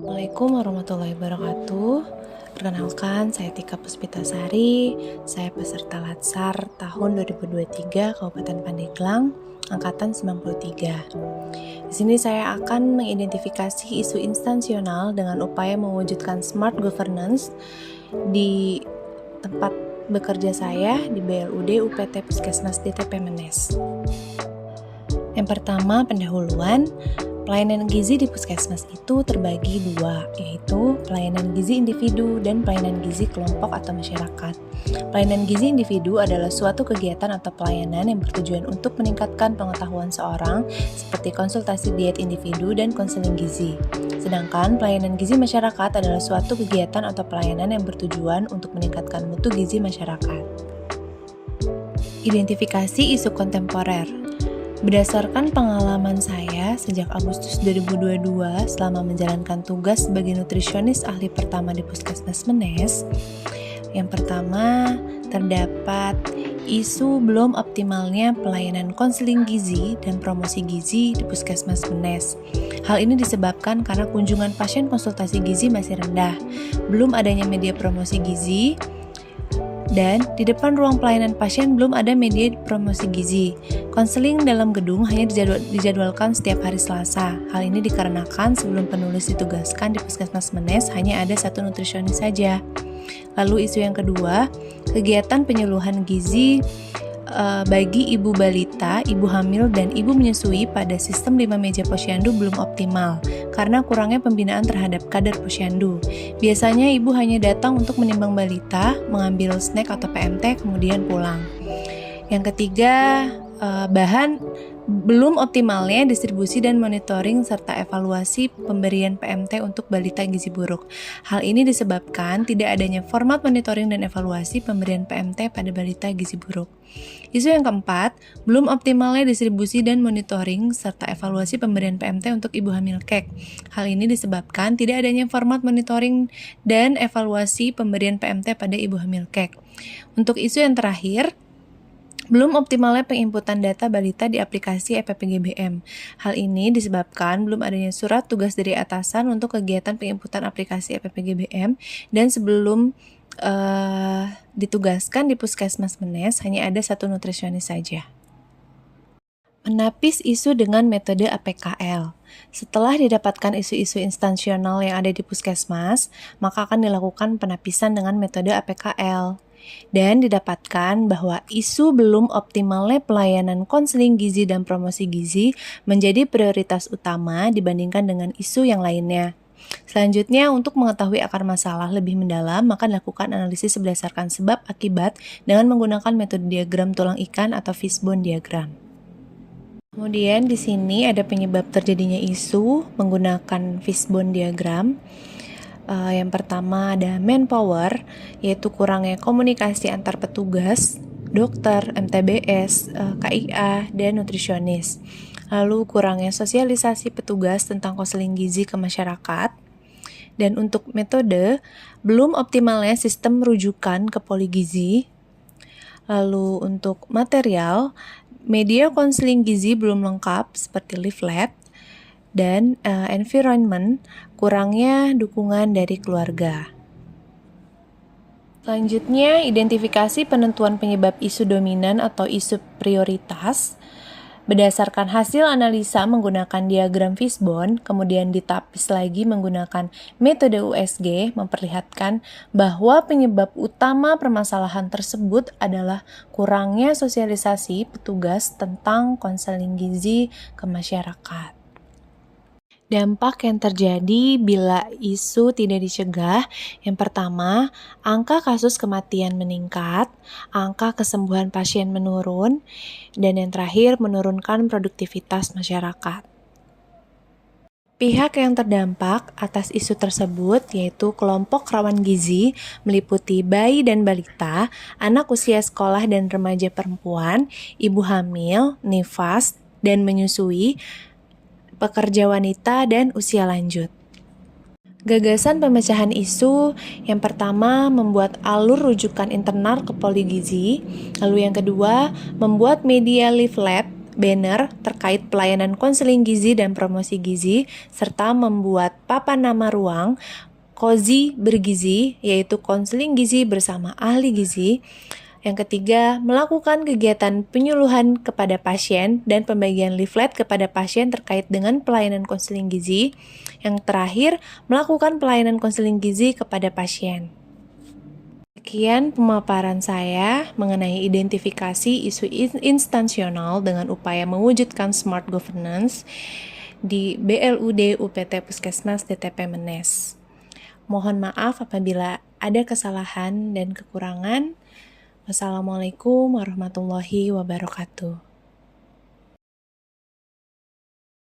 Assalamualaikum warahmatullahi wabarakatuh. Perkenalkan, saya Tika Puspitasari. Saya peserta Latsar tahun 2023 Kabupaten Pandeglang, angkatan 93. Di sini saya akan mengidentifikasi isu instansional dengan upaya mewujudkan smart governance di tempat bekerja saya di BLUD UPT Puskesmas DTP Menes. Yang pertama, pendahuluan. Pelayanan gizi di puskesmas itu terbagi dua, yaitu pelayanan gizi individu dan pelayanan gizi kelompok atau masyarakat. Pelayanan gizi individu adalah suatu kegiatan atau pelayanan yang bertujuan untuk meningkatkan pengetahuan seorang, seperti konsultasi diet individu dan konseling gizi. Sedangkan pelayanan gizi masyarakat adalah suatu kegiatan atau pelayanan yang bertujuan untuk meningkatkan mutu gizi masyarakat. Identifikasi isu kontemporer. Berdasarkan pengalaman saya sejak Agustus 2022 selama menjalankan tugas sebagai nutrisionis ahli pertama di Puskesmas Menes, yang pertama terdapat isu belum optimalnya pelayanan konseling gizi dan promosi gizi di Puskesmas Menes. Hal ini disebabkan karena kunjungan pasien konsultasi gizi masih rendah, belum adanya media promosi gizi, dan di depan ruang pelayanan pasien belum ada media promosi gizi. Konseling dalam gedung hanya dijadwalkan setiap hari Selasa. Hal ini dikarenakan sebelum penulis ditugaskan di Puskesmas Menes hanya ada satu nutrisionis saja. Lalu isu yang kedua, kegiatan penyuluhan gizi bagi ibu balita, ibu hamil, dan ibu menyusui pada sistem 5 meja posyandu belum optimal karena kurangnya pembinaan terhadap kader posyandu. Biasanya ibu hanya datang untuk menimbang balita, mengambil snack atau PMT, kemudian pulang. Yang ketiga, bahan belum optimalnya distribusi dan monitoring serta evaluasi pemberian PMT untuk balita gizi buruk. Hal ini disebabkan tidak adanya format monitoring dan evaluasi pemberian PMT pada balita gizi buruk. Isu yang keempat, belum optimalnya distribusi dan monitoring serta evaluasi pemberian PMT untuk ibu hamil kek. Hal ini disebabkan tidak adanya format monitoring dan evaluasi pemberian PMT pada ibu hamil kek. Untuk isu yang terakhir, belum optimalnya penginputan data balita di aplikasi EPPGBM. Hal ini disebabkan belum adanya surat tugas dari atasan untuk kegiatan penginputan aplikasi EPPGBM, dan sebelum ditugaskan di Puskesmas Menes hanya ada satu nutrisionis saja. Menapis isu dengan metode APKL. Setelah didapatkan isu-isu instansional yang ada di Puskesmas, maka akan dilakukan penapisan dengan metode APKL. Dan didapatkan bahwa isu belum optimalnya pelayanan konseling gizi dan promosi gizi menjadi prioritas utama dibandingkan dengan isu yang lainnya. Selanjutnya, untuk mengetahui akar masalah lebih mendalam, maka dilakukan analisis berdasarkan sebab akibat dengan menggunakan metode diagram tulang ikan atau fishbone diagram. Kemudian di sini ada penyebab terjadinya isu menggunakan fishbone diagram. Yang pertama ada manpower, yaitu kurangnya komunikasi antar petugas, dokter, MTBS, KIA, dan nutrisionis. Lalu kurangnya sosialisasi petugas tentang konseling gizi ke masyarakat. Dan untuk metode, belum optimalnya sistem rujukan ke poligizi. Lalu untuk material, media konseling gizi belum lengkap seperti leaflet. Dan environment, kurangnya dukungan dari keluarga. Selanjutnya, identifikasi penentuan penyebab isu dominan atau isu prioritas. Berdasarkan hasil analisa menggunakan diagram fishbone, kemudian ditapis lagi menggunakan metode USG, memperlihatkan bahwa penyebab utama permasalahan tersebut adalah kurangnya sosialisasi petugas tentang konseling gizi ke masyarakat. Dampak yang terjadi bila isu tidak dicegah, yang pertama, angka kasus kematian meningkat, angka kesembuhan pasien menurun, dan yang terakhir, menurunkan produktivitas masyarakat. Pihak yang terdampak atas isu tersebut yaitu kelompok rawan gizi meliputi bayi dan balita, anak usia sekolah dan remaja perempuan, ibu hamil, nifas, dan menyusui, pekerja wanita, dan usia lanjut. Gagasan pemecahan isu yang pertama membuat alur rujukan internal ke poligizi, lalu yang kedua membuat media leaflet banner terkait pelayanan konseling gizi dan promosi gizi, serta membuat papan nama ruang Kozi Bergizi, yaitu konseling gizi bersama ahli gizi. Yang ketiga, melakukan kegiatan penyuluhan kepada pasien dan pembagian leaflet kepada pasien terkait dengan pelayanan konseling gizi. Yang terakhir, melakukan pelayanan konseling gizi kepada pasien. Sekian pemaparan saya mengenai identifikasi isu instansional dengan upaya mewujudkan smart governance di BLUD UPT Puskesmas DTP Menes. Mohon maaf apabila ada kesalahan dan kekurangan. Wassalamualaikum warahmatullahi wabarakatuh.